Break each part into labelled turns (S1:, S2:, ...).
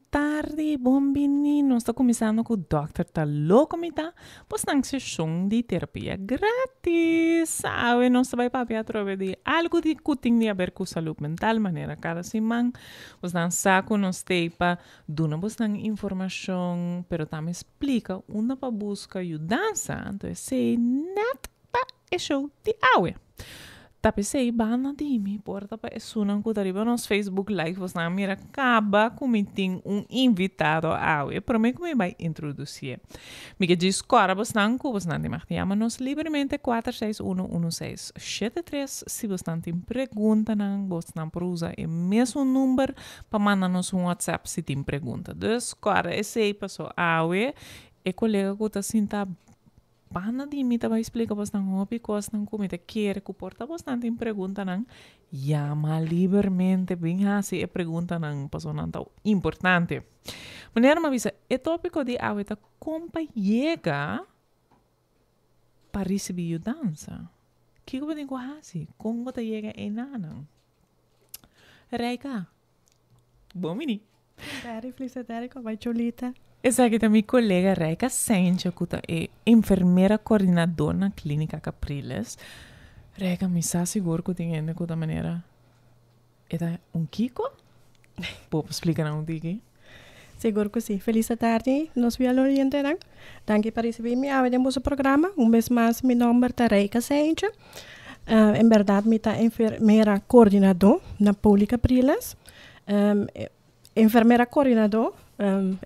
S1: tarde, bom-vindo. Nós estamos começando com o Dr. Talo Comita, postando sessão de terapia grátis. Sabe, nós vai para através de algo de que tem a ver com saúde mental, maneira cada semana. Nós não saco, nós teipa, dona postando informação, pero também explica onde para buscar ajuda. Então, se net pa é show de aue. Tapi sei bana dimi porta pa esunan ku dariba nos Facebook Live vos na mira acaba comiting invitado ao e para mim como vai introduzir. Me que diz cora vos nan ku vos nan de martiama nos livremente 4611673 se vos nan tem pergunta nan vos nan prusa e mesmo número pa manda nos WhatsApp se tem pergunta. Dus cora sei passo ao e colega ku ta sinta bana di mita vai explicar vos nang hopi kos nang kumita quer que porta vos nang tem pergunta nang llama livremente bem assim é pergunta nang passo nang tão importante. Maneira ma visa é tópico de aweta compa chega para receber ajuda. Que eu digo assim, como tá chega é nana. Reika. Bom mini.
S2: Dari felicidade vai Cholita.
S1: Essa aqui é minha colega Reika Sainz, que é enfermeira coordenadora na clínica Capriles. Reika, me está seguro que tem ainda de maneira. É Kiko? Pode explicar um pouquinho?
S2: Seguro que sim. Feliz tarde, nós viemos orientar. Danke por receber-me ao nosso programa. Vez mais, meu nome é Reika Sainz. Em verdade, me está enfermeira coordenadora na Poli Capriles. Enfermeira coordenadora.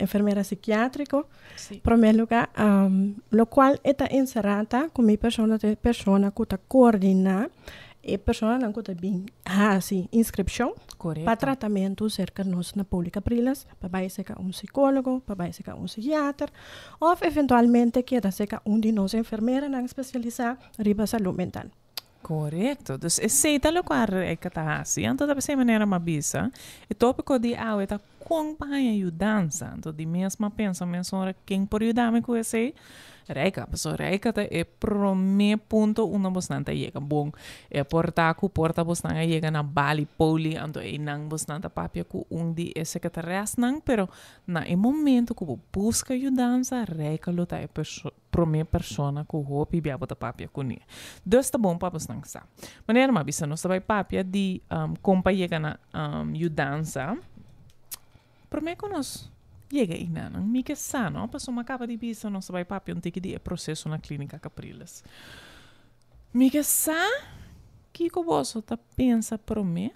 S2: Enfermeira psiquiátrica, em primeiro lugar, lo qual está encerrada como pessoa que está coordenando e pessoa que está bem inscrição para tratamento cerca de nós na Pública Prilas, para ser psicólogo, para ser psiquiatra, ou eventualmente queda ser de nós enfermeira não especializada em saúde mental.
S1: Correto. Então, esse é o que está assim. Então, da maneira uma bisa, o tópico de água está acompanha ajudança. Então, de mesma pensamento sobre quem pode ajudar-me com esse. Reika, pessoa reika é primeiro ponto uma bastante chega bom. É porta bastante chega na Bali Poli, então é não bastante papia com de esse que terás não, pero na momento que busca ajudança, reika luta é primeira persona que hopi bia bota papia com ele. Dus tá bom para bastante sa. Maneira mas bisa nós vai papia de compa chega na ajudança. Primeiro que nós chega aí, não, me que sano, a pessoa acaba de bisa, não vai papi um tique de processo na clínica Capriles. Me que sa, que você tá pensa para mim?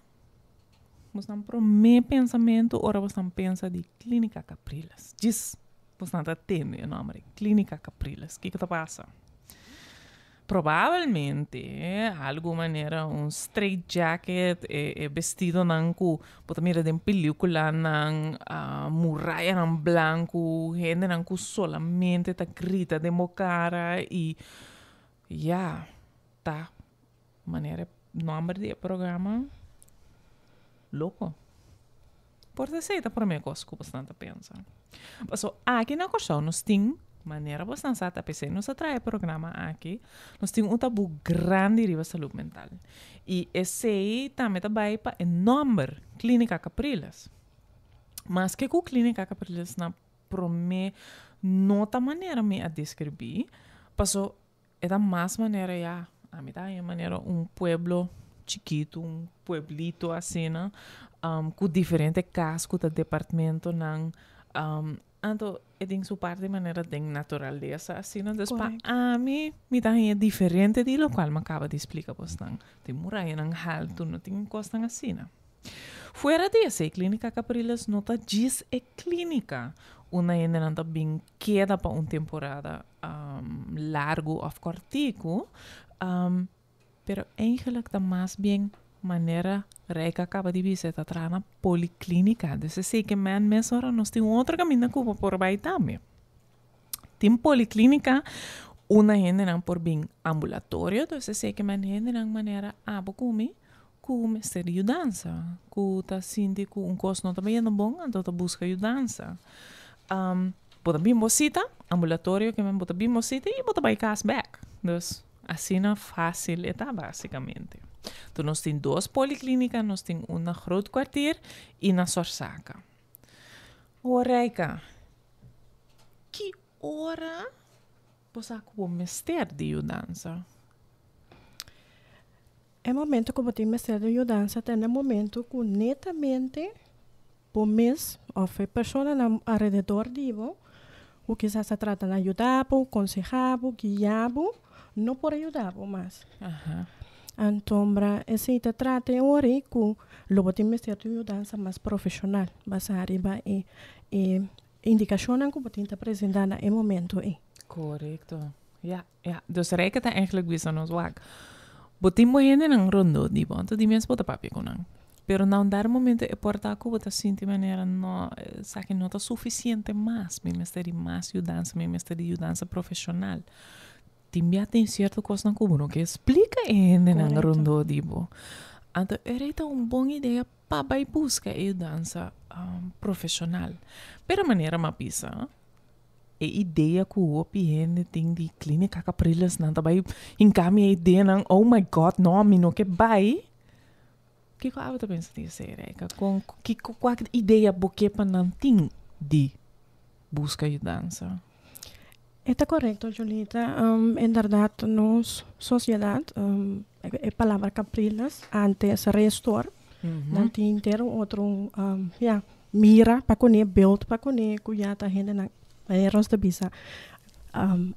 S1: Você não para mim pensamento, ora você não pensa de clínica Capriles. Diz, você não tá tendo o nome, clínica Capriles. Que tá passa? Provavelmente, alguma maneira, straight jacket, vestido nanku, pode mirar de película, nang muralha nang branco, gente nanku solamente tá grita de cara e tá maneira nome de programa louco. Por ser tá para mim coisa que bastante pensa. So, aqui na questão nós tem maneira bastante sata PC nos atrai programa aqui nós temos tabu grande riba saúde mental e esse também vai para enorme clínica Capriles mas que com clínica Capriles na prome nota maneira me a descrever passou é da mais maneira a mim tá é maneira pueblo chiquito pueblito assim com diferente casas com o departamento não então, tem sua parte de maneira de natureza, assim, não despa a mim é diferente de lo qual me acaba de explicar bastante. Tem muralha nang alto, não tem costa assim. Fora disso, a clínica Capriles não tá diz é clínica. Uma ainda não tá bem queda para uma temporada largo ou cortico, pero eigenlijk tá mais bem maneira Reika acaba de visitar a na policlínica. Desse sei que mesmo hora nós temos outro caminho que por vai também. Tem policlínica, uma gente não por bem ambulatório, desse sei que gente não maneira abocumi com ser ajudança, com tá sindi com costo não também não bom, então tá busca ajudança. Bota bem mocita, ambulatório que me bota bem mocita e bota vai cashback. Dus assim não fácil é basicamente. Então, nós temos duas policlínicas, nós temos uma groot kwartier e na Sorsaka. Oreika, que hora você acabou mestre de dança?
S2: É momento que você mestre de dança, tem momento que netamente por mês ou foi pessoa ao redor de você, o que se trata de ajudar, aconselhar, guiar, não por ajudar mais. Então, esse te trata de hora que logo tem mestre de dança mais profissional, basado em indicações que você está apresentando no momento.
S1: Correcto. Ja. Dus rijken het eigenlijk weer zo'n zwak. Botin mo hende nang rondo di bon, tu di mes bota papi kunang. Pero na un dar momento e porta ku bota sinti manera no sa que no está suficiente más, mi mesteri más dança profissional. Timbia tem certo coisa na cubo, no que explica hende nang rondo di bo. Então, era uma boa ideia para buscar a dança profissional. Pero maneira ma pisa, a ideia que o OPN tem de clínica Capriles, não também encamia a ideia não, oh my god, não, não que vai. Que que eu penso disso, Erika? Qual ideia boque para não tem de buscar a dança?
S2: Está correto, Julita. Em verdade, nossa sociedade, a palavra Capriles, antes restor, não tem ter outro, mira para conhecer, beeld para conhecer, que já está rende na erros de bisa.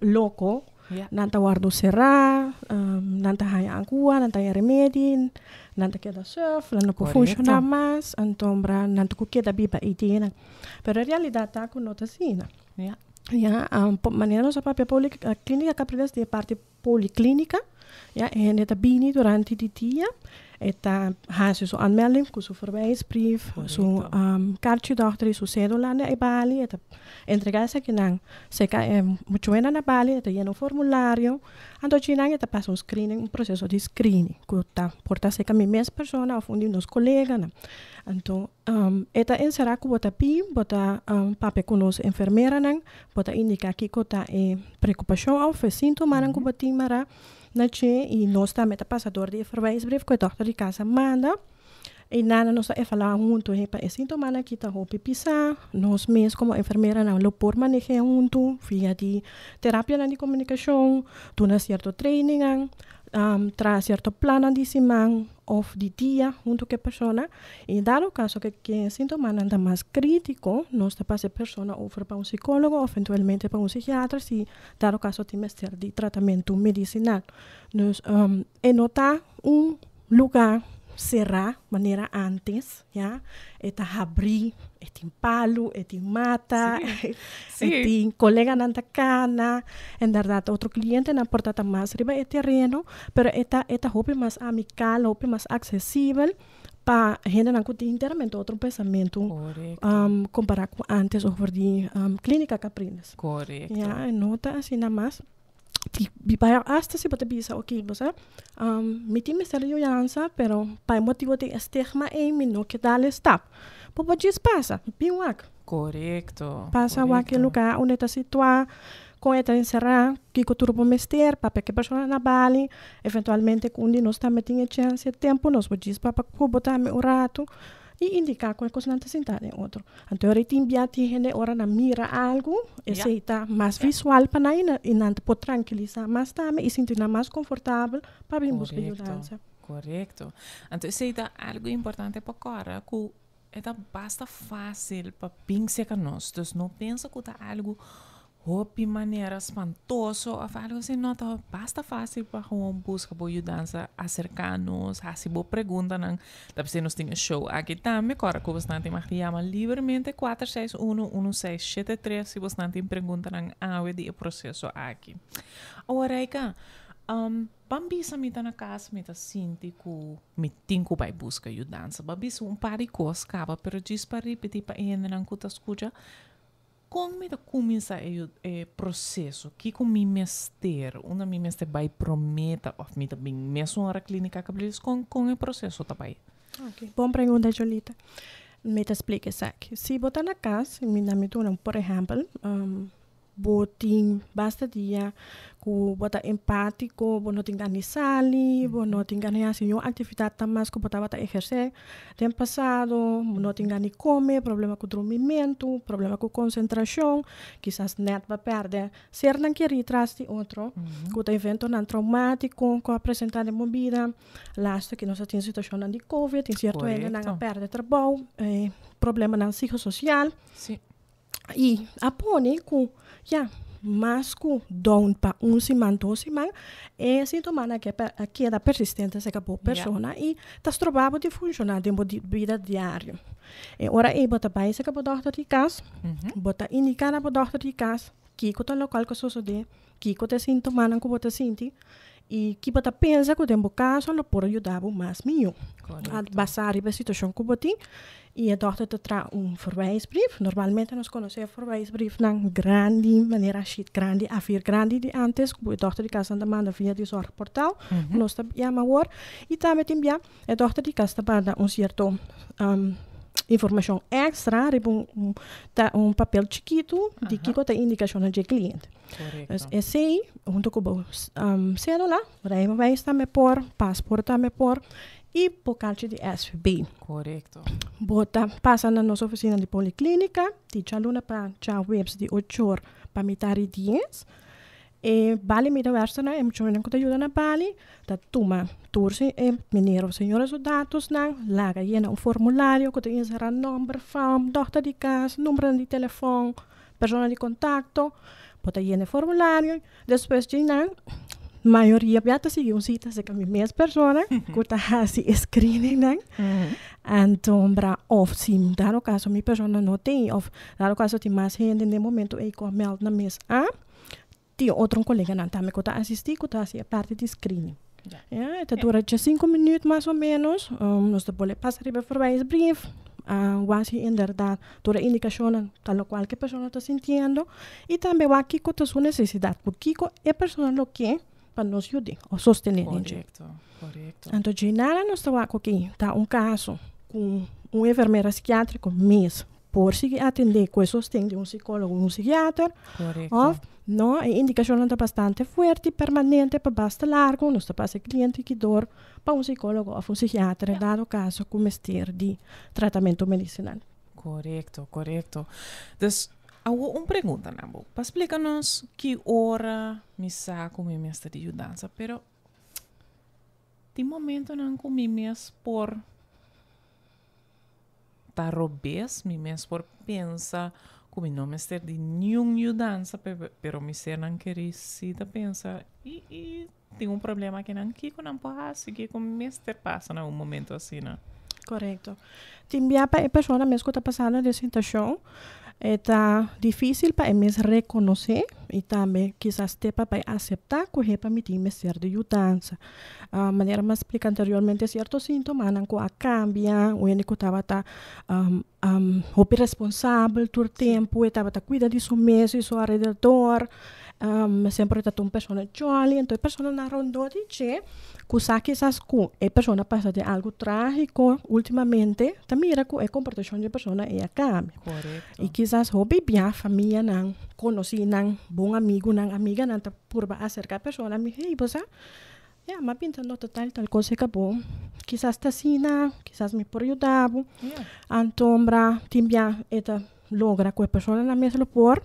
S2: Loco, nanta guardo será, nanta haya agua, nanta haya remédio, nanta queda surf, nanta que funciona mais, então, nanta que queda biba ideia. Pero a realidade está com nota assim, maneira nossa própria clínica Capriles de parte policlínica, en het bini durante die dia eta hace su aanmelding ku su verwijsbrief su kaartje dochter su cédula na Bali eta entregarse que nan seca mucho na Bali eta lleno formulario ando chinang eta passa un screening un processo di screening ku ta porta seca mi mes persona of undi nos colega na então eta encerrar ku bota pi bota pape ku nos enfermera nan bota indica que kota preocupação of sintoma nan ku bati mara e nós também está passador de verwijsbrief que a dochter de casa manda e nada nós é falar junto para esse sintoma aqui tá hope pisar nós mesmos como enfermeira não lo por manejar junto via de terapia de comunicação tu na certo training traz certo plano de semana ou de dia junto com a pessoa e dado o caso que sintoma anda mais crítico nós está passa a pessoa over para um psicólogo ou eventualmente para um psiquiatra se dado o caso tem mestre de tratamento medicinal nós notar lugar será maneira antes eta abrir tem palo tem mata tem colega na cana en verdade outro cliente na porta mais riba terreno pero eta hope mais amical hope mais acessível para gente não tem inteiramente outro pensamento comparar com antes over de clínica Capriles
S1: correto
S2: nota assim na mais Bipa hasta se pode bisa ok você me tem mistério de dança pero para motivo de estigma no que dá stop pode passa bem wak
S1: correto
S2: passa wak lugar onde está situado com esta encerrar que o turbo mester para que pessoa na Bali eventualmente quando nós está metendo chance tempo nós pode para botar um rato e indicar qual coisa não está sentada em outro. Então, eu tenho gente hora na mira algo, esse está mais visual para nós e não pode tranquilizar mais também e sentir mais confortável para vir buscar ajuda.
S1: Correto. Então, isso é algo importante para agora, que é basta fácil para pensar que nós, então não pensa que é algo de maneira espantosa ou algo assim, não, tá basta fácil para buscar boa ajuda, acercar-nos, se boa pergunta, não, dá para nós temos show aqui também, agora que você não tem mais chama livremente 461-1673 se você não tem pergunta, não, de processo aqui. Agora, bambisa me tá na casa, me tá sinti que me tinco vai buscar ajuda, bambisa par de coisas, acaba, pero diz para repetir para ele, não que tá escuta. Como me começa o processo? Que com mi mestre, uma mi mestre vai prometa ou me também mesmo na clínica Capriles com o processo também.
S2: Ok, bom pergunta, Jolita. Me te explica isso aqui. Se botar na casa, me dá por exemplo, botin basta dia ku bota empático, bo não tinha ni sali, bo não tinha ni assim uma atividade tamas ku bota exercer tem passado, não tinha ni come, problema com dormimento, problema com concentração, quizás net va perder, ser não querer tras de outro, com evento não traumático, com apresentar de movida, last que nós tem situação de covid, tem certo ainda não perde trabalho, problema não psicossocial.
S1: Sim.
S2: E apone com mas com down para semana, 2 semanas, é sintoma que é persistente se acabou persona e tá trovado de funcionar dentro de vida diária. E ora bota pai se acabou doctor de casa, bota indicar para doctor de casa, que o local que sucede, que o sintoma não que bota senti e que bota pensa que o tempo caso não pode ajudar mais melhor. A basar a situação que bota e a doctor te traz verwijsbrief. Normalmente nós conhecemos verwijsbrief na grande maneira sheet grande, A4 grande de antes, que a doctor de casa manda via de zorgportal, nós chama agora e também tem a doctor de casa manda certo informação extra, papel chiquito de que tem indicação de cliente. Esse aí, junto com o cédula, vai também por, passaporte também por e bocadinho de SVB.
S1: Correto.
S2: Bota, passa na nossa oficina de policlínica, de chaluna para webs de 8 horas para mitad 10. E Bali me da versana, e muito não ajuda na Bali, da toma tursi e mineiro senhores os dados na, laga llena formulário que tem inserir nome, fam, doctor de casa, número de telefone, persona de contacto, bota llena formulário, depois de maioria biata seguir cita se com a mesma pessoa que tá assim screening então of sim dado caso minha pessoa não tem of dado caso tem mais gente no momento e com meld na mesa tem outro colega não também que tá assistir que tá assim a parte de screening então dura 5 minutos mais ou menos nós depois passar para verwijsbrief quase inderdaad door de indicação tal qual que a pessoa está sentindo e também o que é sua necessidade porque a pessoa lo que para nos ajudar ou sostener.
S1: Correto.
S2: Então, de nada nós estamos aqui, tá caso com enfermeira psiquiátrica mesmo, por se atender com sostém de psicólogo ou psiquiatra, ou não, a indicação está bastante forte, permanente, para basta largo, nós estamos cliente que dor para psicólogo ou psiquiatra, dado caso com mestre de tratamento medicinal.
S1: Correto. Dus, uma pergunta, Nambo. Para explicar-nos que hora me saco me mestre de ajudança, pero tem momento não com me mesmo por tarobes, me mesmo por pensa como não mestre de nenhuma ajudança, pero me ser não querer se da pensa e tem problema que não pode seguir como mestre passa num momento assim, né?
S2: Correto. Tem para a pessoa mesmo que está passando de situação está difícil para eles reconhecer e também quizás para aceitar que é para me ser de ajudança. A maneira mais explica anteriormente certos sintomas não cambia, o único estava responsável todo tempo, estava cuidar de seu mês e seu alrededor, sempre está uma pessoa jolly, então a pessoa na rondou de que quizás a pessoa passa de algo trágico ultimamente, também mira que a comportação da pessoa é a cambia. E quizás o bebê, a família não conhece, não bom amigo, não amiga, não está por acercar a pessoa, me hey, você mas pensando tal coisa que acabou, quizás está assim, quizás me pode ajudar, então também esta logra que a pessoa na mesma por,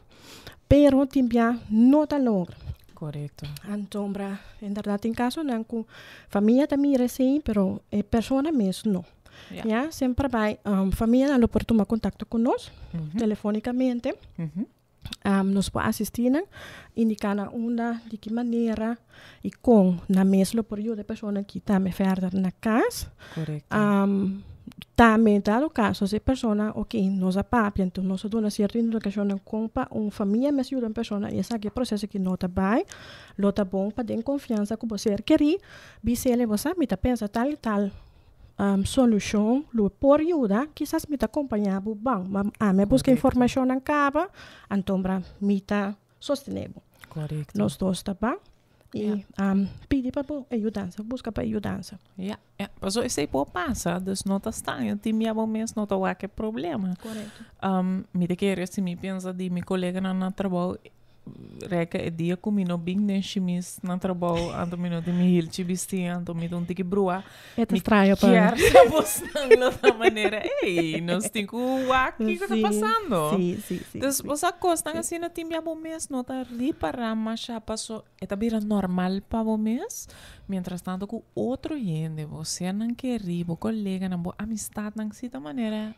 S2: pero também não está logra.
S1: Correto.
S2: Então, em verdade, em caso não com família também recém, pero a pessoa mesmo não. Sempre vai, família não pode tomar contato conosco, telefonicamente. Nos pode assistir, indicar onda de que maneira e com na mesma período a pessoa que está me ferdar na casa.
S1: Correto.
S2: Também, dado caso, se a pessoa, nós apapia, então nós damos uma certa indicação com uma família, mas ajuda a pessoa, e esse é o processo que não está bem, não está bom, para ter confiança que você quer, você me está pensando tal solução, por ajuda, quizás me está acompanhando bem, mas me busca informação na capa, então me está sustentando.
S1: Correto.
S2: Nós dois está bem. E pedir para ajudança, busca para ajudança.
S1: Mas esse aí passa, dus não está estranho, tem minha mês não está que problema.
S2: Correto.
S1: Me querer se me pensa de meu colega no trabalho, reka e dia comino bing den chimis na trabalho ando mino de mi hilchi bisti ando mi don tiki brua
S2: É estranho
S1: para quer postando da maneira ei nós tem que aqui que tá passando
S2: sim.
S1: então você costa assim na time abo mês não tá reparar mas já passou é tá vira normal para o mês mientras tanto com outro gente você não quer rir o colega não amistade não se da maneira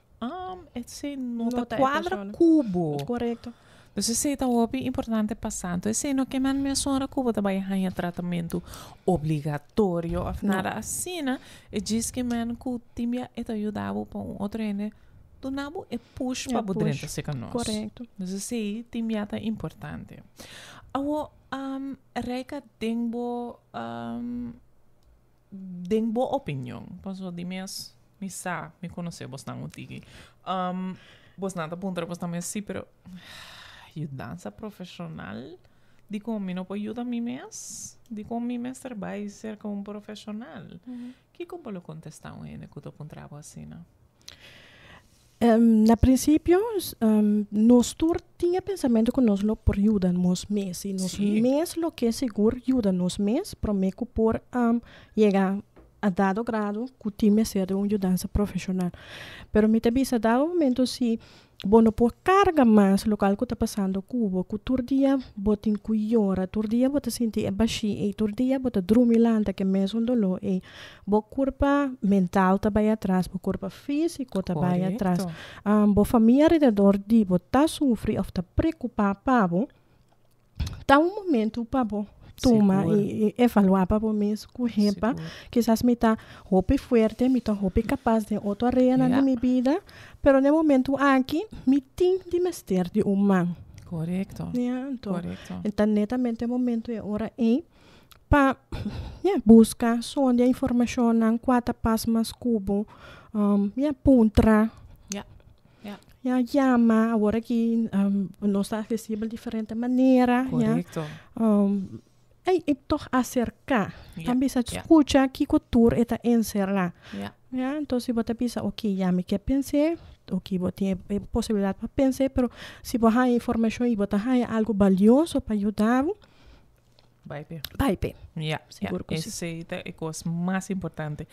S1: esse nota quadra cubo
S2: correto.
S1: Então, se está importante passando, se não que man me sonra cubo também há tratamento obrigatório, nada assim, né? E diz que man que time é ajudava para outro ende, do nabo é push para bodrenta se nós.
S2: Correto.
S1: Então, se time é importante. Awo reka dengo opinião, passo de mês me conhecer bastante tigi. Bastante apontar bastante sim, pero dança profissional de como não pode ajudar mim mesmo de como mim mesmo trabalha ser como profissional que como pode contestar ainda que eu trabalho assim não
S2: na princípio nós tinha pensamento que nós lo por ajudar nos mês e nos mês lo que seguro ajuda nos mês prometo por chegar a dado grado que o time ser uma dança profissional pero me também se dá momento se não pode carga mais local que está passando cubo que todo dia botin cuiora todo dia bota sentir é baixo e todo dia bota drumilante que mesmo dolor e bo corpo mental tá vai atrás bo corpo físico tá vai atrás bo família ao redor de botar sofre ou tá preocupado tá momento para bo toma e evaluar para o mês correta quizás me tá roupa forte me tá roupa capaz de outra arena na minha vida pero no momento aqui me tem de mestre de humano
S1: correto
S2: então netamente o momento é hora para buscar sonda informação em quatro passos mais cubo puntra chama agora que não está acessível de diferente maneira
S1: correto
S2: e toch acercar também se escuta que cultura está encerrar então se você pensa ok já me quer pensar ok você tem possibilidade para pensar pero se você tem informação e você tem algo valioso para ajudar vai bem
S1: seguro que esse é a coisa mais importante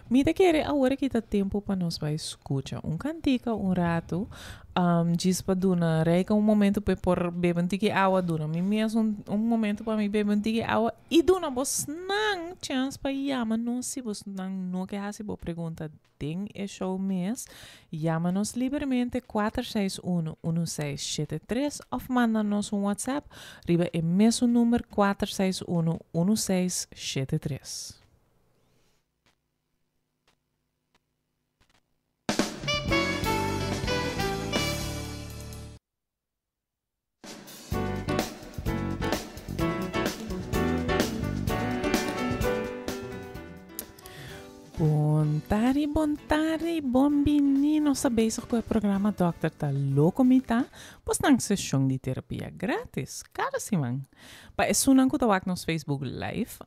S1: me te quer agora que tá tempo para nós vai escutar cantica rato diz para dona rega momento para por beber tique água dona me mesmo momento para me beber tique água e dona vos não chance para chama-nos se vos não quer fazer boa pergunta tem é show mês chama-nos livremente 461-1673 ou manda-nos WhatsApp riba é mesmo número 461-1673. Bom tarde, bom menino. Sabes que o programa Doctor tá louco me tá? Pois não sessão de terapia grátis, cada semana. Para isso não que eu nos Facebook Live,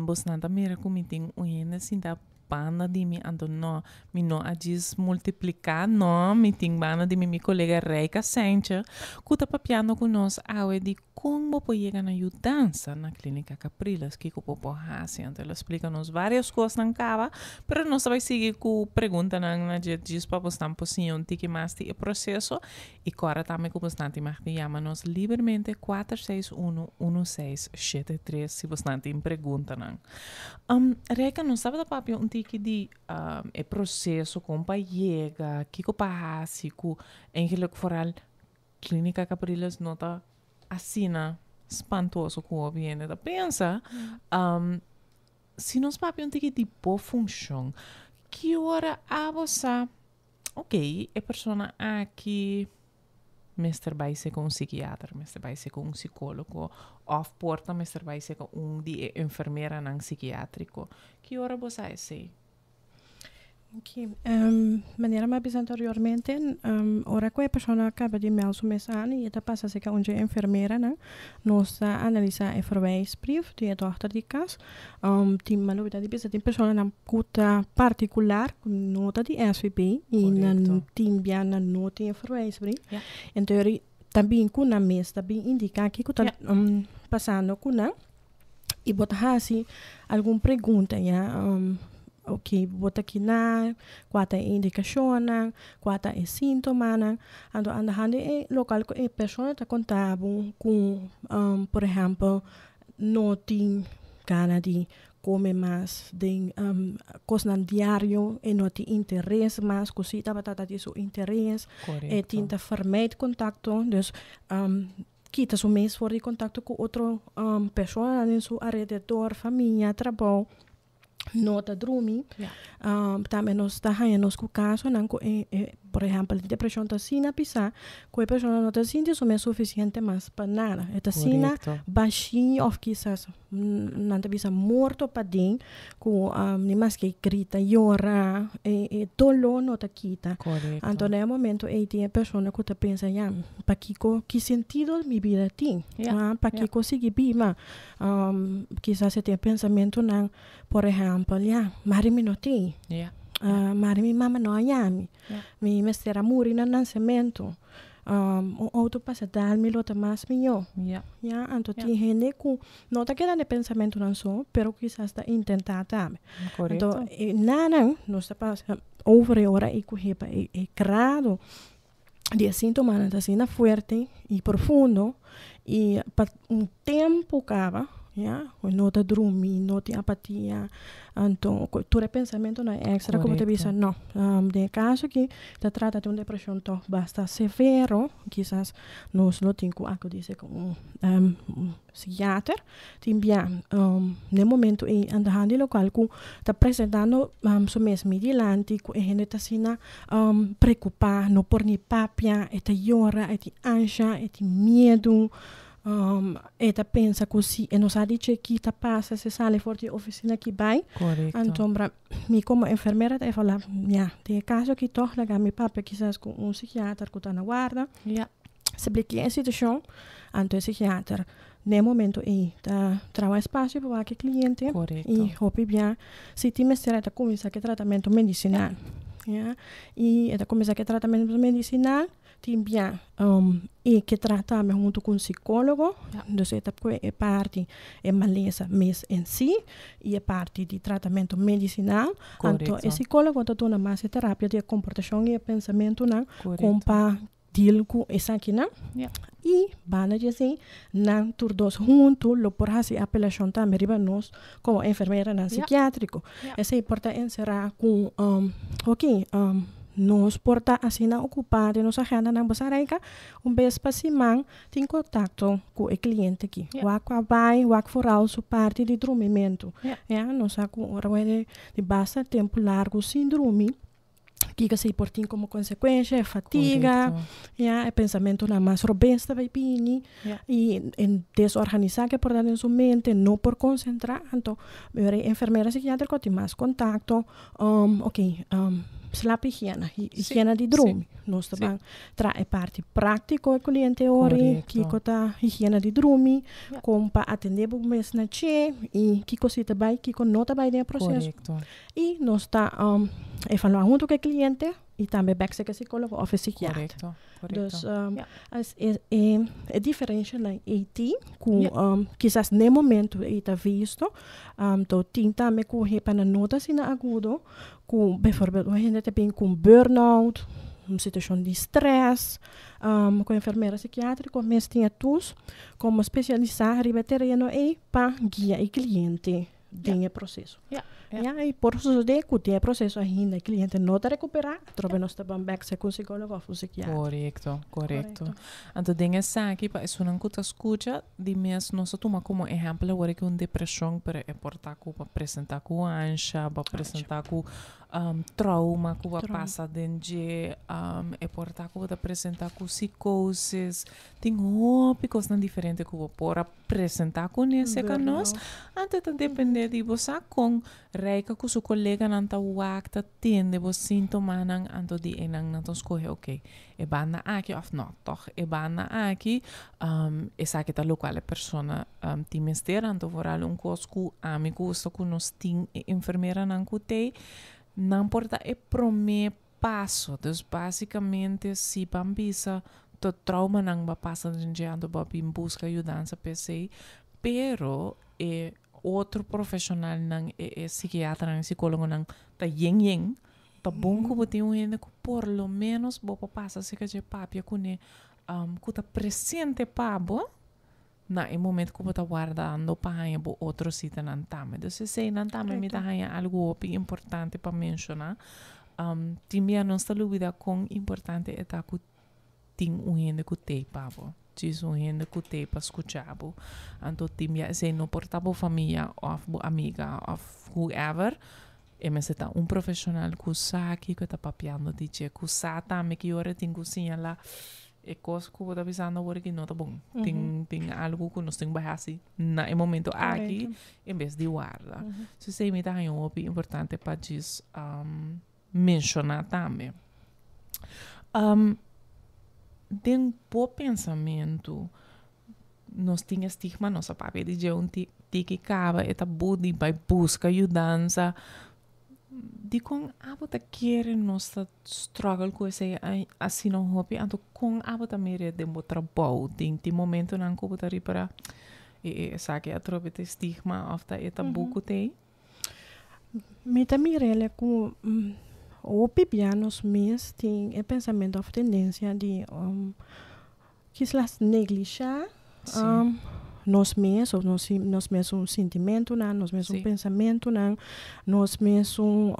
S1: pois não também recomendo ainda assim da banda de mim ando no me não a diz multiplicar não me tem banda de minha colega Reika Sánchez que tá papiando com nós a de como pode chegar na dança na clínica Capriles que o povo hace então ela explica nos várias coisas na cava pero nós vai seguir com pergunta na diz para você não possível um tique mais de processo e agora também com bastante mais de chama-nos livremente 461-1673 se você não tem pergunta não Reika não sabe da papi um tique de é processo como para chegar que o passe com eigenlijk vooral clínica Capriles nota assina espantoso com o viene da pensa se nós papi um tique de boa função que hora a você ok a pessoa aqui mestre vai ser com um psiquiatra mestre vai ser com um psicólogo ou porta mestre vai ser com de enfermeira não psiquiátrico que hora você é sei
S2: Okay. Maneira mais anteriormente, ora que a pessoa acaba de me assumir e está passa a ser onde a enfermeira, né, nós analisa a verwijsbrief de dochter de casa, tem maluida de pessoa na cuta particular, nota de SVP e na tem bia na nota de verwijsbrief. Então também kuna mes também indica que está passando kuna e botar assim alguma pergunta ok, bota aqui na qual é a indicação, qual é o sintoma, então andando é local que a pessoa está contando com, por exemplo, não tem gana de comer mais, de coisa diário e não tem interesse mais, cosita batata de seu interesse, e tenta formar contato, dus kita so mês for de contato com outra pessoa em seu alrededor, família, trabalho, nota dormir. Também nós está ganhando nos casos, por exemplo, a depressão está assim na pisar, que a pessoa não está sentindo o suficiente mais para nada. Está assim na baixinho, ou quizás não está bisa morto para dentro, com nem mais que grita, llora, e dolor não está quita. Então, no momento, tem a pessoa que está pensando, para que sentido minha vida tem? Para que conseguir bima? Quizás você tem pensamento, por exemplo, mari mi não tem. Mari mi mama não ayami. Mi mestera muri na nascimento. O auto passa dar mi lota mais minho. Então tem gente que não está querendo pensamento não só, pero quizás está intentando também. Então, não está passando over a hora e correpa é grado de sintoma está sendo forte e profundo e para tempo acaba. Não está dormindo, não tem apatia, então todo pensamento não é extra, como te disse, não. De caso que te trata de uma depressão bastante severo, quizás nós não temos algo dizer com psiquiatra, também no momento em andando local que está apresentando seu mesmo mediante, que a gente está sendo preocupado, não por nem papia, está chora, está ansia, está medo. Eta pensa così e non sa dice chi ta passa se sale fuori oficina chi vai. Então mi como enfermera te fala de caso que torna mi papá quizás com psiquiatra que tá na guarda se blique a situação então o psiquiatra no momento tá trava espaço para que cliente e hopi bem se ti mestiere ta comincia che tratamento medicinal e eta comincia che tratamento medicinal também e que trata junto com o psicólogo, então é parte é maleza mês em si e é parte de tratamento medicinal. Então o psicólogo está dando mais terapia de comportação e pensamento com para deal com essa aqui e bana dizer não todos juntos lo por assim apelação também riba nós como enfermeira na psiquiátrico. Essa importa encerrar com nos porta assim na ocupada nos agenda na basaraica vez para cima tem contato com o cliente aqui vai foral sua parte de dormimento nós com de basta tempo largo sem dormir que se portem como consequência é fatiga é pensamento na mais robusta vai pini e em desorganizar que por em sua mente não por concentrar então enfermeira psiquiátrica tem mais contato slaap higiene de dormir. Nós também traz parte prática com o cliente ori, que cota higiene de dormir, como para atender o mês na che e que cosita vai, que nota vai no processo. E nós está falando junto com o cliente e também back que psicólogo ou psiquiatra. Dus é diferente na IT, com quizás no momento está visto, então tem também com repana nota sina agudo, com bijvoorbeeld a gente também com burnout, uma situação de stress, com enfermeira psiquiátrica, mas tinha todos como especializar riba terreno e para guiar o cliente dentro do processo. E por isso de que o processo ainda o cliente não está recuperar, trobe nós também back com psicólogo ou psiquiatra.
S1: Correto. Então tem essa aqui para isso não custa escuta de mês nós toma como exemplo agora que uma depressão para portar para apresentar com ansia, para apresentar com trauma que vai passar dentro é portar para apresentar com psicoses, tem coisas diferentes que vai por apresentar com esse que nós, antes de depender de você com reika com seu colega não tá wakta tende vos sintoma nang anto di enang nato escolhe ok e bana aqui of não toch e bana aqui esa que tá local persona ti mester anto voral un coscu amigo sto con nos tin enfermeira nang kutei não importa é prome passo dus basicamente se bambisa to trauma nang ba passa gente ando ba bim busca ajudança PC, pero outro profissional nang psiquiatra nang psicólogo nang ta yeng ta bom que bote gente que por lo menos bo passa se que je papia kune que ta presente pabo na em momento que você guardando para bo outro sítio nan tame. Então se sei nan tame me dá algo importante para mencionar. Também não está dúvida com importante é tá que tem gente que tem pabo. Diz gente que tem para escutar bo. Então também se não portava família ou amiga ou whoever, mas está profissional que sabe que está papiando dizer que sabe também que hora tem que sinala coisa que eu estou pensando agora que não está bom. Tem algo que nós temos que fazer no momento aqui, em vez de guardar. Se você me dá um importante para dizer mencionar também. Tem um bom pensamento, nós temos estigma, nossa papel de dizer que acaba, é tabu de buscar ajudança. De com abota querer nossa struggle com esse assim não hobby, então com abota mere de mo trabalho, tem momento não que bota para sabe a trobe de estigma of da tabu que tem.
S2: Me também ele com o pipianos mes tem o pensamento of tendência de que se las negligenciar nós mesmos, nós mesmos sentimento, nós mesmos pensamento, nós mesmos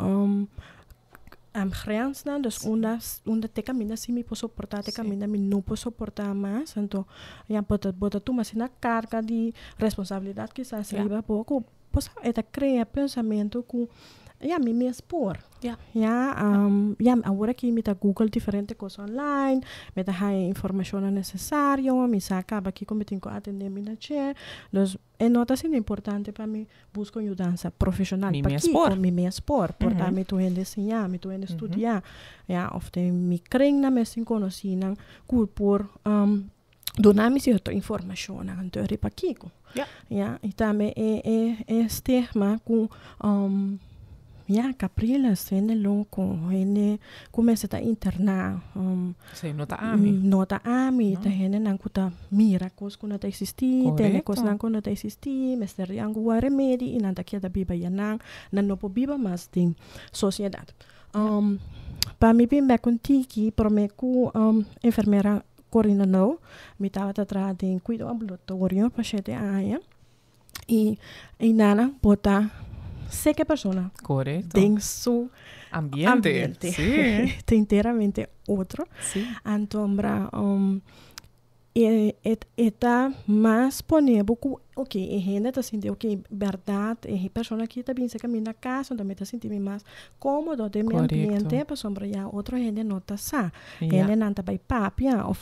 S2: grens, dus onde te caminha se me posso suportar, te caminha me não posso suportar mais, então bota tu mas na carga de responsabilidade que se leva pouco, posso eta criar pensamento com me me expor. Agora que me tá Google diferente coisas online, me tá informação necessária, me saca aqui como tenho que atender minha che. Então, é nota assim importante para mim buscar ajudança profissional para que me expor, portar me tu ende ensinar, me tu ende estudar. Ofte me creem na me sin conhecer, por donar-me certa informação na anterior para Kiko. E também é termo com Caprila sendo louco, ele começa a internar.
S1: Sim, nota ami,
S2: tá gente não cuta mira coisas que não tá existir, tem coisas não que não tá existir, mas tem algum remédio e não tá que da biba ya não pode biba mas tem sociedade. Para mim bem contigo, para mim com enfermeira Corina não, me tava atrás de cuidado ambulatório para gente aí e nana botar sé que persona tem su ambiente.
S1: Sí.
S2: Inteiramente outro.
S1: Sí.
S2: Então, está mais disponível que a gente está sentindo verdade, a persona que está bem se caminha na casa, também está sentindo mais cômodo de meu ambiente, para sombra já outra gente não está sa. Ele não está bem papia, ou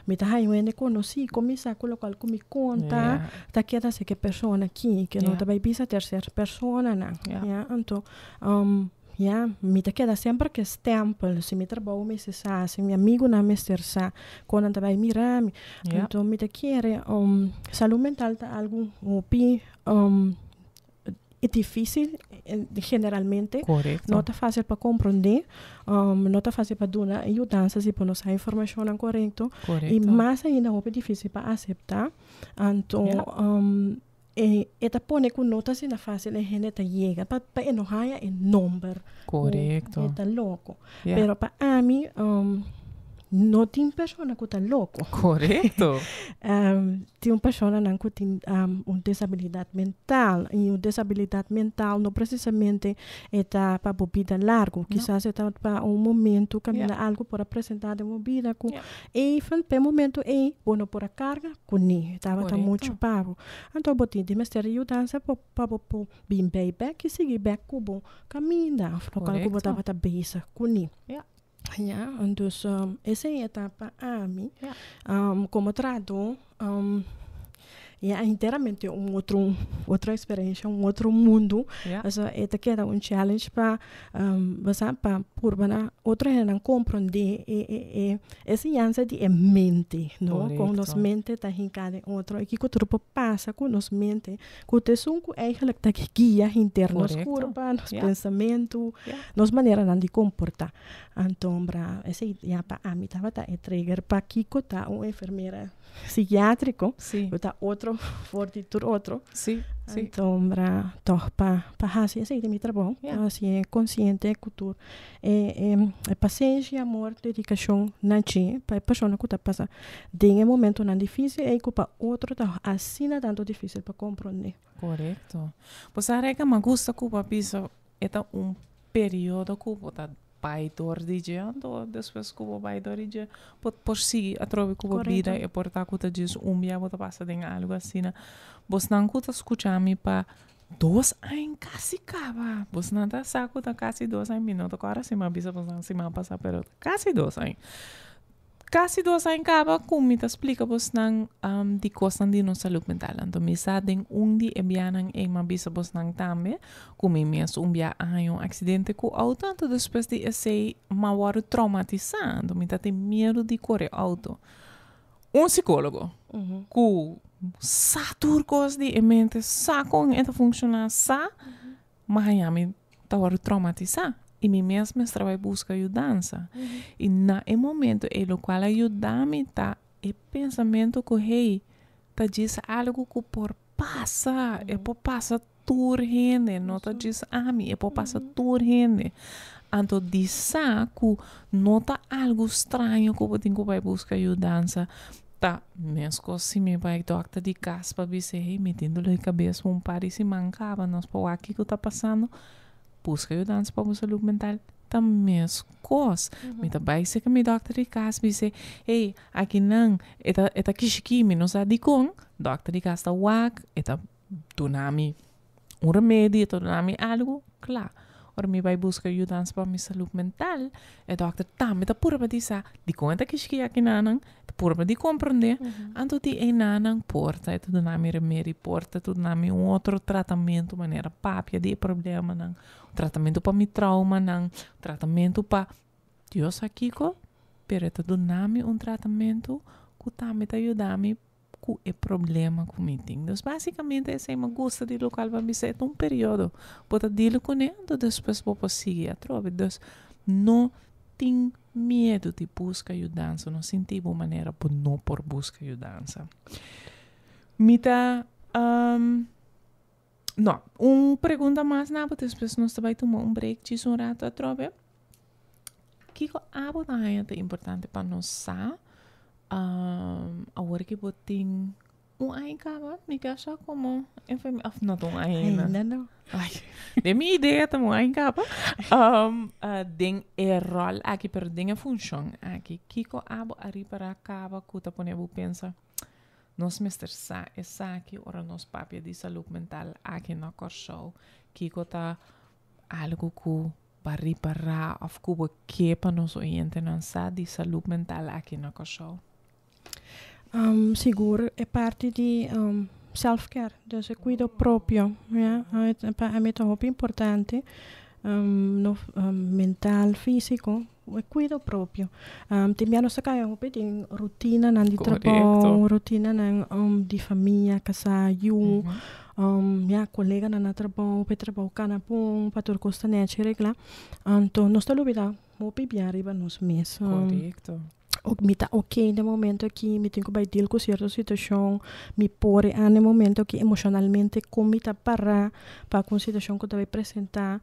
S2: me está aí ele conheci, começar a colocar como conta, tá que está se que persona aqui que não está bem bisa terceira persona, né? Então, me te queda sempre que stempel, se me trabalho me se sa, se meu amigo não me sersa, quando tá vai mirar, então me te quer saúde mental tá algo é difícil generalmente, não tá fácil para compreender, não tá fácil para dar ajudança se não sai informação correta, e mais ainda é difícil para aceitar, então eta pone com notas na fácil a gente tá chega para enojar é número
S1: correto
S2: tá louco pero para mim não tem pessoa que tá louco
S1: correto
S2: tem uma pessoa que tem uma desabilidade mental e uma desabilidade mental não precisamente está para a vida larga quizás está para momento caminhar algo para apresentar de uma vida com e para momento bueno por a carga com ni estava muito pavo então botin de mestre ajudança para bem baby que seguir back cubo caminha local que botava ta beisa com ni então essa etapa a mim como trato e é inteiramente outra experiência, outro mundo. Also, esta que é challenge para para purba outra não compreender essa ciência de mente, não? Com nos mente tá hincada outro e que o trupo passa com nos mente, com te sunco eigenlijk tá guia interno nos curva, nos pensamento, nos maneira de comportar. Então, esse já para a mim tava tá trigger para Kiko tá enfermeira psiquiátrico, tá outro fortitud outro. Então, para assim esse é meu trabalho, assim é consciente, cultura, paciência, amor, dedicação, nanchi, para a pessoa que tá passa de um momento não difícil e que para outro tá assim tanto difícil para compreender.
S1: Correto. Pues a rega me gusta que o piso é período que o tá baidor de dia, depois que o baidor de dia, por si, a trove que o vida e por tá que tá diz dia bota passa de algo assim, vos não que tá escutando para 2 anos quase acaba, vos não tá saco tá quase 2 anos minuto, agora se me avisa vos não se me passa pero quase 2 anos. Quase 2 anos acaba, como te explica vos não de coisa de nossa saúde mental. Então, me sabem dia e bianan e me avisa vos não também, como mesmo dia acidente com o auto, então depois de esse maior traumatizando, me tem medo de correr auto. Psicólogo, que sabe coisas de mente, sabe como é funcionar, sabe, mas me tá traumatizar. E mim mesma trabalho busca ajudança. E na momento em qual ajuda-me tá o pensamento que hey, tá diz algo que por passa, é por passa tur gente, não tá diz a mim, é por passa tur gente. Então diz que não tá algo estranho que eu tenho que vai buscar ajudança. Tá, mesmo se me vai doctor de casa para dizer, hey, metendo-lhe a cabeça par e se mancava, nós por aqui que tá passando. Busca ajudança para a saúde mental também as coisas. Me também se que me doctor de casa me diz, hey, aqui não, eta kishikimi, não sabe com, doctor de casa tá wak, eta donami remédio, eta donami algo, claro. Ora me vai buscar ajudança para a minha saúde mental, e doctor também tá pura para dizer, de conta que aqui não, pura para de compreender, então de não porta, e tudo nami remédio porta, tudo nami outro tratamento, maneira papia de problema não, tratamento para mi trauma não, tratamento para Deus aqui co, pero tudo nami tratamento que também tá ajudando com o problema que me tem. Então, basicamente, esse é uma gosta de local para me ser período. Pode dir com ele, depois vou seguir a trova. Então, não tem medo de buscar ajudança, não sentir uma maneira por não por buscar ajudança. Mita, não, pergunta mais nada, depois nós vai tomar break de um rato a trova. Que é importante para nós saber? Agora que botem ano acaba, me acha como enfermeira, não
S2: ainda não.
S1: Ai, de minha ideia também ano acaba. Den rol aqui per den função aqui, Kiko abo ari para acaba que tá ponendo pensa. Nós mister essa aqui ora nós papia de saúde mental aqui na Corshow. Kiko tá algo que para reparar of que que para nós oriente não sabe de saúde mental aqui na Corshow.
S2: Seguro é parte de self-care, dus cuido próprio, para mim é muito importante, no mental, físico, cuido próprio. Também nós temos tem rotina de trabalho, rotina de família, casa, colega na trabalho, para trabalho cana bom, para ter costa nete regla. Então nós estamos vida, mo bem arriba nós mesmos.
S1: Correto.
S2: Me tá ok no momento aqui, me tenho que bater com certa situação, me pôr no momento que emocionalmente como me tá para com situação que eu vai apresentar,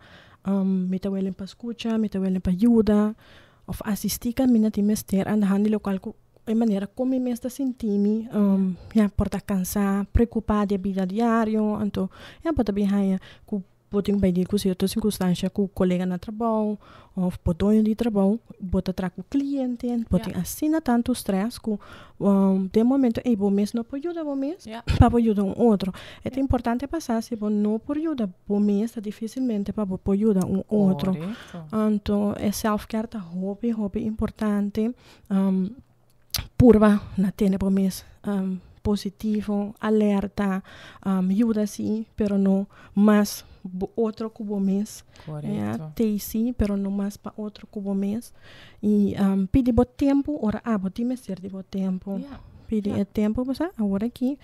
S2: me tá willing para escutar, me tá willing para ajudar, ou assistir que me tem mester andando local de maneira como me está sentindo, por estar cansado, preocupado da vida diária, então pode bem aí que pode ir com certas circunstâncias com o colega no trabalho, ou pode de trabalho, pode trazer com o cliente, pode assinar tanto stress que de momento, vou mesmo não pode ajudar vou mesmo, para ajudar outro. É importante passar se vou não pode ajudar vou mesmo, dificilmente para pode ajudar outro. Então, é self-care tá hobby importante, purva na tene vou mesmo. positivo, alerta, ajuda sim, pero no mais outro cubo mês. Tem sim, pero no mais para outro cubo mês. E pedi bom tempo, ora boti me ser de bom tempo. Pedi tempo, você agora aqui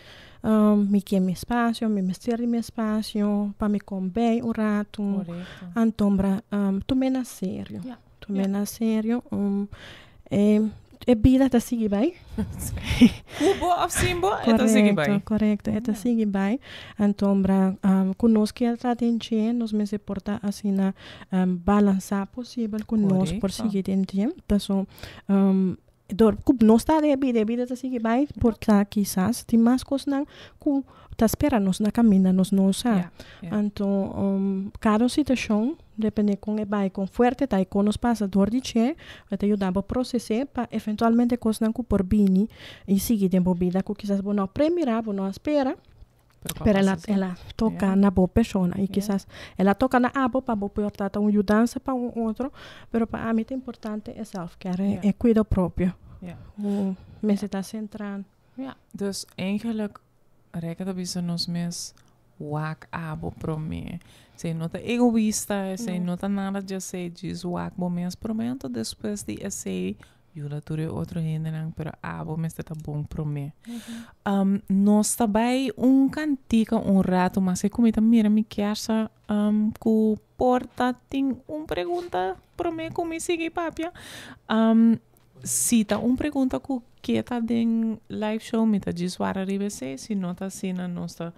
S2: me quer meu espaço, me mestre meu espaço, para me comer um rato. Então, tomei na sério. Tomei na sério. É vida tá seguir bem.
S1: Cubo ou simbo, é tá seguir bem.
S2: Correto, é tá seguir bem. Então, conosco que está tentando, nos me se porta assim na balançar possível conosco por seguir tentando. Então, não está de vida tá seguir bem, porque quizás tem mais coisas não que tá esperando nos na caminho, nos não sabe. Então, cada situação depende com é bem com forte, tá com nos passa dor de che, vai te ajudar a processar para eventualmente coisas não que por bem e seguir tempo vida que quizás não primeira, não espera. Pero ela toca na boa pessoa e quizás ela toca na abo para portar uma ajudança para outro, pero para mim é importante é self-care, é cuidado próprio. O mês está centrado.
S1: Dus eigenlijk reikt dat bij ons mes wak abo pro me. Se não tá egoísta, se não tá nada de ser diz wak bo mes pro me, então depois de esse Jula ture outro hinderang, pero abo me está bom pro me. Nós também cantica rato, mas é como mira me queixa que porta tem pergunta pro me como sigue papia. Se tá pergunta que tá den live show me tá diz wara ribe se não tá sina nós tá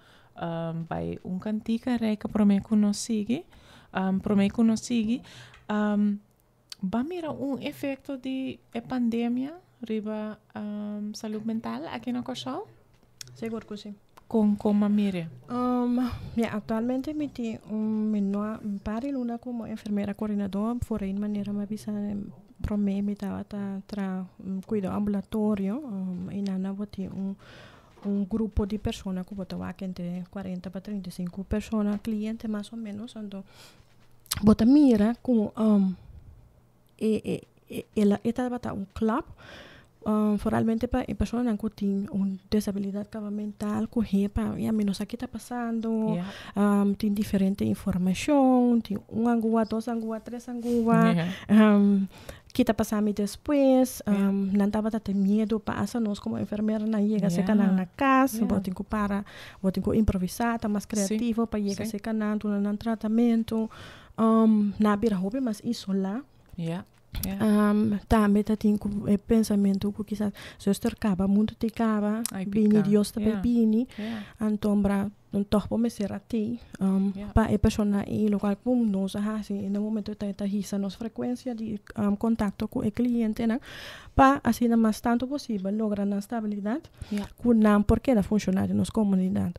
S1: vai cantica reca pro me que nós sigue, pro me que nós sigue. Va mira efeito de pandemia riba saúde mental aqui na Cochal?
S2: Seguro que sim.
S1: Como mire?
S2: Atualmente me tem pare luna como enfermeira coordenadora, por aí maneira me bisa pro me estava tra cuido ambulatório e nana boti grupo de pessoas que botava entre 40 para 35 pessoas, cliente mais ou menos, então bota mira com ela estava club foralmente para pessoas que têm disabilidade mental que para menos aqui está passando tem diferente informação, tem angua, 2 angua, 3 angua que está passando depois não estava a ter medo para nós como enfermeira não chega a ser na casa vou ter que improvisar, tá mais criativo para chegar a ser canando no tratamento na beira hobby mas isolar também tem pensamento que quizás se eu acaba muito te acaba bini Deus também bini então não topo me ser a ti para a pessoa e local como nós assim no momento tá hisa nos frequência de contato com o cliente né para assim o mais tanto possível lograr a estabilidade com não porque da funcionar nos comunidade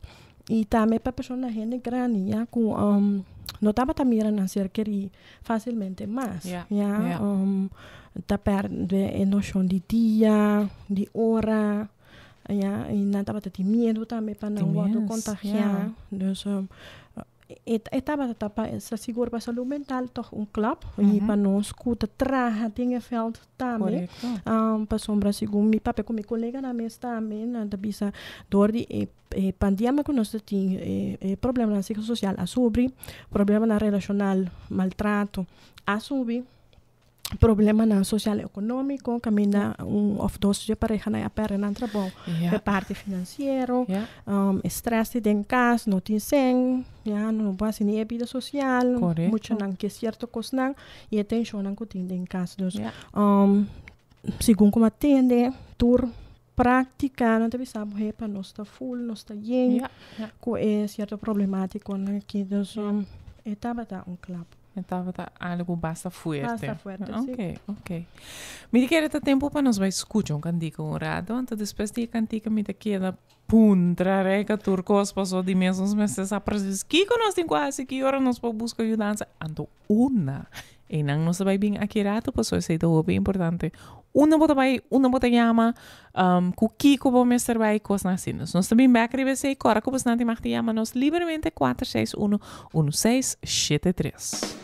S2: e também para a pessoa gente grande com não estava a mirar na cerqueria facilmente mais tá perde a noção de dia de hora e não estava a ter medo também para não contagiar então estava para seguro para saúde mental toch club e para nós que trabalha tem feld também para sombra segundo meu papel com meu colega na mesa também da bisa dor de pandemia que nós tem problema na psicossocial a subir problema na relacional maltrato a subir problema na social econômico caminha of dois de pareja na perna na trabalho parte financeiro estresse em casa não tem sem não passa nem a vida social muito não que certo coisa não e atenção não que tem em casa segundo como atende tour prática não deve saber para nós está full nós está bem com certo problemático aqui então estava club.
S1: Então, algo basta fuerte.
S2: Basta fuerte,
S1: ok. Me quer ter tempo para nós vai escutar um cantico honrado, então depois de cantico me queda puntra reca turcos passou de mesmos meses a precis que nós tem quase que hora nós podemos buscar ajuda, então e não nos vai bem aqui rato, passou isso é bem importante. Una bota llama que como mestre vai coisa assim. Nós também vai escrever se cora como se não tem mais llama nos livremente 461 1673.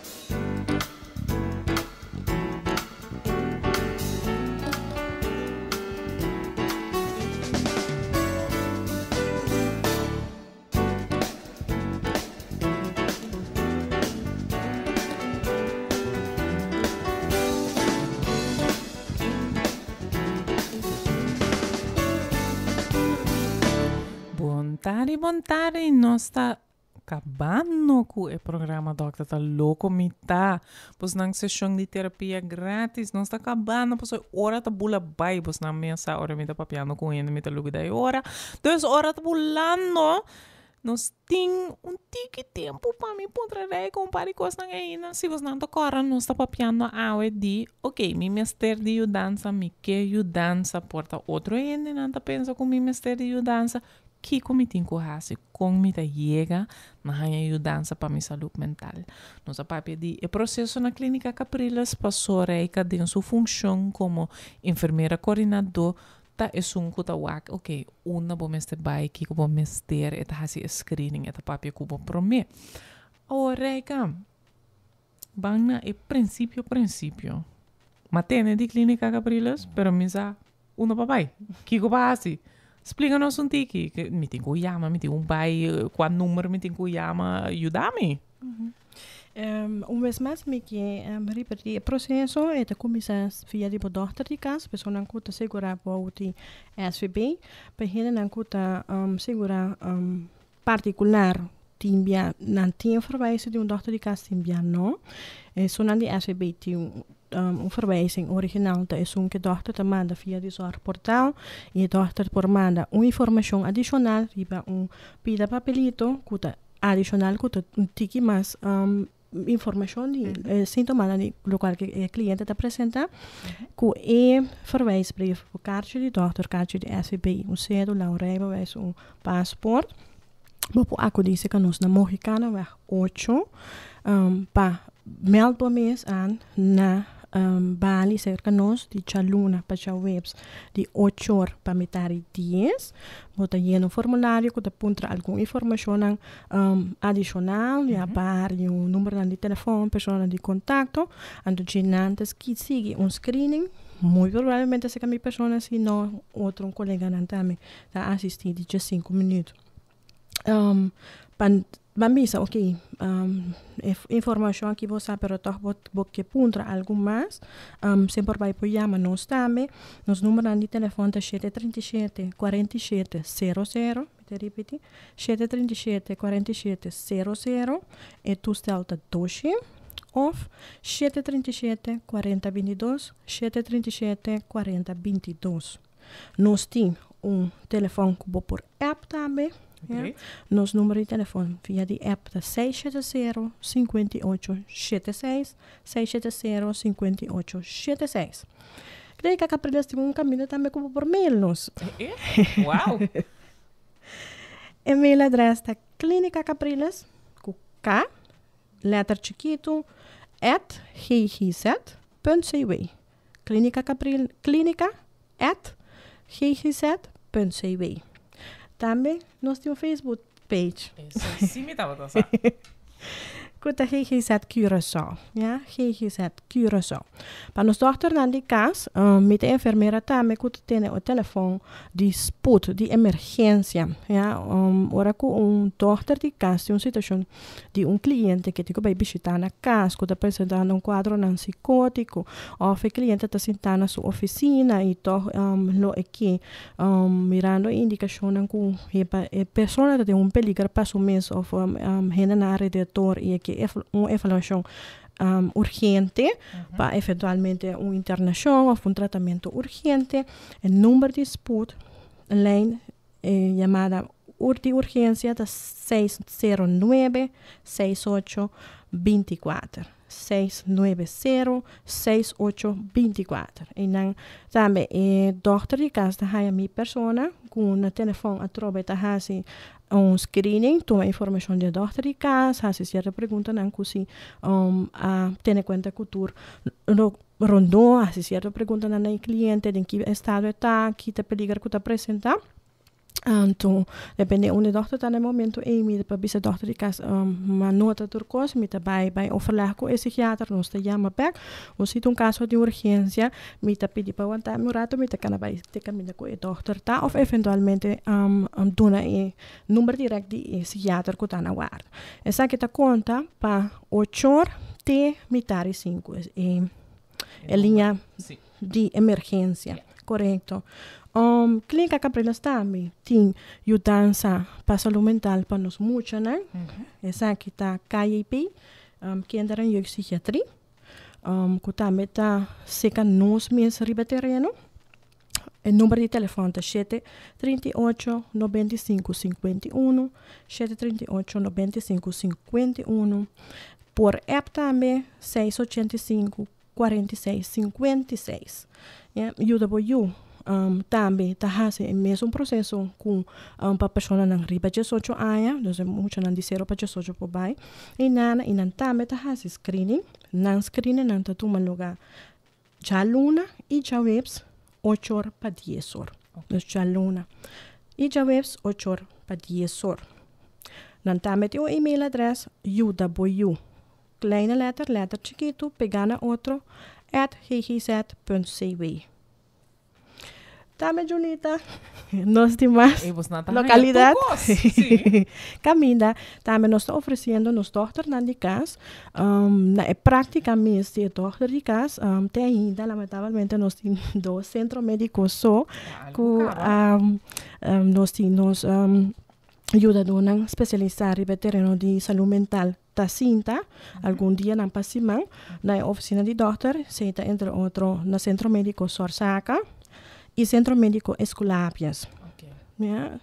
S1: Bontari, nós está acabando com o programa Doctor tá louco, mita. Pois na sessão de terapia grátis, nós está acabando, pois hora tá bula bai, pois na mesa, hora me tá papiando com ele, me tá lugar da hora. 2 horas tá bulando. Nós temos tique tempo para me poder comparar com as ainda. Se você não tocar, nós está papiando a de, ok, mi mestre de dança, mi que dança, porta outro ainda, não tá pensa com mi mestre de dança. Que como tem que com me chega na minha dança para minha saúde mental. Nós a papel de o processo na clínica Capriles passou reica de sua função como enfermeira coordenador. Ta é kuta wak, ok, una bo meste bai, kiko bo mester, eta hasi screening, eta papia kubo prome. Reica, bang é princípio. Matene di clínica Capriles, pero misa, una papai, kiko ba hasi. Explica-nos tiki, que me tem que chamar, me tem bai, qual número me tem que chamar, ajuda-me.
S2: Vez mais me que repetir o processo é de começar via de doctor de casa, pessoa não custa segurar para o SVB, para ele não custa segurar particular timbia não tem verwijzing de doctor de casa timbia não, só não de SVB tem verwijzing original da é que doctor te manda via de seu portal e doctor por manda informação adicional riba pida papelito cuta adicional cuta tiki mais informação de sintomas de local que o cliente te apresenta com verwijsbrief o kaartje de doctor kaartje de SVB cédula rijbewijs paspoort Bopo ako disse que nós na Mohicana weg 8 pa meld por mês aan na Bali cerca nós de Chaluna para Chawebs de 8 horas para metade 10 bota lleno formulário que apunta alguma informação adicional e a par e um número de telefone pessoa de contato ando antes que siga screening muito provavelmente se a pessoa se não outro colega não também está assistir de 5 minutos Bambisa, ok, informação que você pero toch que puntra algo mais, sempre vai por chamar nós também, nos número de telefone é 737 47 00, te repeti, 737 47 00, e tu stelta 12, ou 737 40 22, 737 40 22. Nós temos telefone que por app também,
S1: Okay.
S2: Nos número de telefone via de app da 670-5876, 670-5876. Creio que a Capriles tem caminho também como por mail nos.
S1: Uau!
S2: E-mail adresse da Clínica Capriles, com K, letra chiquito, @ggz.cw. Clínica Capriles, @ggz.cw. Também nós temos um Facebook page.
S1: Sim, me estava dançando.
S2: Kuta GGZ Curaçao, ja, GGZ Curaçao. Para nós dochter na de casa, met de enfermeira também kuta tem o telefone de spoed, de emergência, ja, ora com dochter de casa tem uma situação de cliente que tem que vai visitar na casa, kuta apresentando quadro não psicótico, ou o cliente está sentado na sua oficina e to lo aqui mirando a indicação com a pessoa tem peligro para o mês ou renda na redor e aqui uma avaliação urgente para eventualmente uma internação ou um tratamento urgente. O número de SPUD, lijn chamada de urgência da 609-6824. 690-6824. E dan também dochter de casa da minha pessoa com o telefone a trobe da hasi screening, toma informação de dochter de casa, hasi certa pergunta não così a ter conta cultura rondou, hasi certa pergunta na cliente em que estado está, que te peligro que te apresentar. Então, depende onde a dochter está no momento, me para bisa dochter de casa uma nota de curso, me vai overleg com o psiquiatra, nós te chama back, ou se um caso de urgência, me te pedi para aguentar meu rato, me te can vai te caminhar com a dochter tá, ou eventualmente dona número direto de psiquiatra que está na guarda. Essa que te conta para 8 horas te metade 5 é linha de emergência. correto. Clínica Caprinas também tem ajudança para saúde mental para nós muitos, né? Essa aqui tá KIP, Kinderen Jeugdpsychiatrie. Que também tá seca nós mesmos riba terreno. O número de telefone é 738 95 51, 738 95 51. Por app também, 685 46 56. Ajuda por you. Também está fazendo o mesmo processo com para pessoas na riba de 18 anos, então muitos não de 0 para 18 por baixo. E não também está fazendo screening. Não screening não está tomando lugar. Já luna e já webs 8 horas para 10 horas. Então já luna e já webs 8 horas para 10 horas. Não também tem o e-mail adresse ajudaboyu. Kleine letter chiquito, pegana outro, @ggz.cw. Também, Julita, nós temos localidade. Caminda, também nós estamos oferecendo nos doctor de casa. Praticamente, o doctor de casa tem ainda, lamentavelmente, nós temos 2 centros médicos só, que nós temos ajuda a um especialista em terreno de saúde mental. Cinta, algum dia na passima, na oficina de doutor, senta entre outros no centro médico Sorsaca e centro médico Esculápias.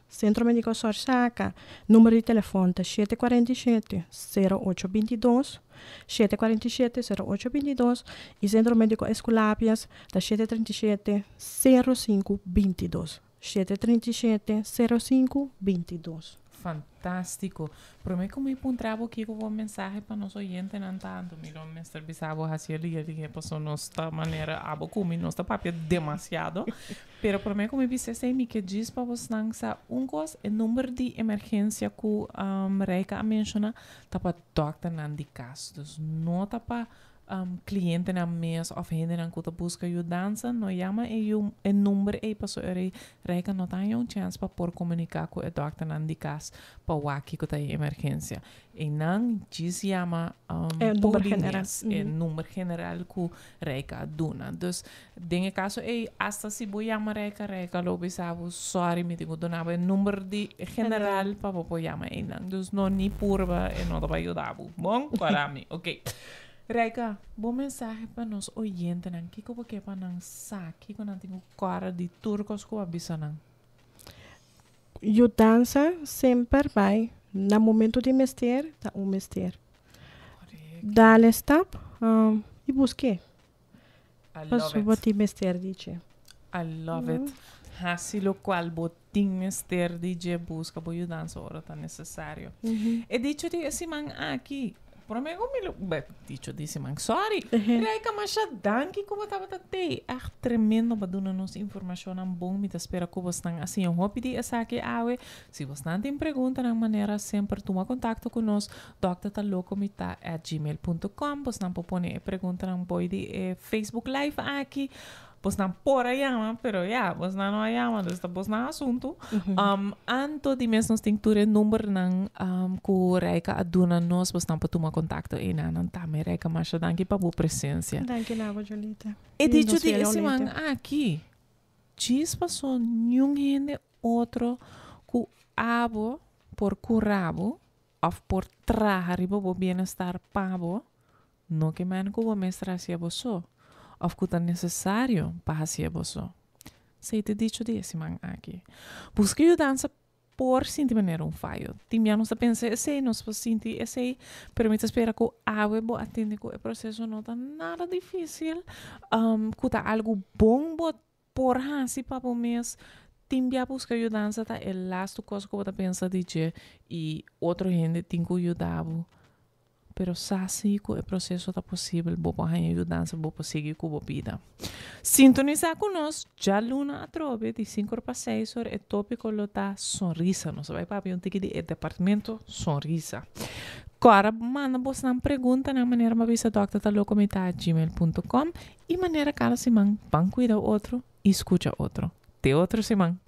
S2: Centro médico Sorsaca, número de telefone é 747 0822, 747 0822 e centro médico Esculápias é 737 0522, 737 0522.
S1: Fantástico. Para mim, como eu encontrava aqui com uma mensagem para nós ouvintes, não tanto. Meu Mr. Bissabo, assim, ele passou nossa maneira, abo como nossa papel demasiado. Pero para mim, como eu disse, sei que diz para você não coisa, o número de emergência que Reika menciona, tá para doctor não de caso. Então, não tá para cliente na mês of gente na que busca ajudança, não chama e número e passou Reika não tem chance para por comunicar com o doctor na de caso para o aqui que tem emergência. E não diz chama
S2: número general.
S1: Número general que Reika duna. Então, em caso hasta se vou chamar Reika lo bisavo sorry me digo donava número de general para poder chamar e não. Então, não nem purva e não vai ajudar. Bom, para mim. OK. Reika, bom mensagem para nós ouvintes, não? Que como que para nós saque quando tenho cara de turcos que avisa não?
S2: Ajudança sempre vai no momento de mester, tá um mester. Dá-lhe stop e busque.
S1: I love it.
S2: Botim mester dice.
S1: I love it. Assim lo qual botim mester dice busca por ajudança ora tá necessário. E dicho de esse man aqui. Para mim, dicho disse, man, sorry. Reika, mas já danke como estava até. Tremendo para dar nos informação bom, me espera que você não assim, eu vou pedir essa aqui, se você não tem pergunta, de maneira sempre toma contato conosco, doctortalocomita@gmail.com, você não pode pôr pergunta, não pode Facebook Live aqui, você não pode chamar, pero você não chama, então você não assunto. Anto de mês nós tem que ter número não que Reika aduna nós, você não pode tomar contato e não tá, me Reika, mas danke para a presença.
S2: Danke, Nava Julita.
S1: E dicho de esse man aqui, diz passou nenhum gente outro que abo por curabo, ou por trazer o bem-estar pabo, não que man que o mestre se abusou. Of que é necessário para fazer isso. Se te dicho desse man aqui. Busque ajudança por sentir maneira falho. Timia não se pensa esse, não se sentir esse, permite esperar que a web atende que o processo não está nada difícil. Que está algo bom por assim para o mês. Timia busca ajudança tá é last coisa que você pensa de e outra gente tem que ajudar. Pero assim que o processo está possível, vou ganhar ajudança, vou seguir com a vida. Sintonizar conosco, já luna a trove, de 5 para 6 horas, é tópico lo tá sonrisa. Nós vai para um ticket de departamento sonrisa. Agora, manda você uma pergunta na maneira para avisa doctortalocomita@gmail.com e maneira cada semana, van cuida outro e escuta outro. Te outro semana.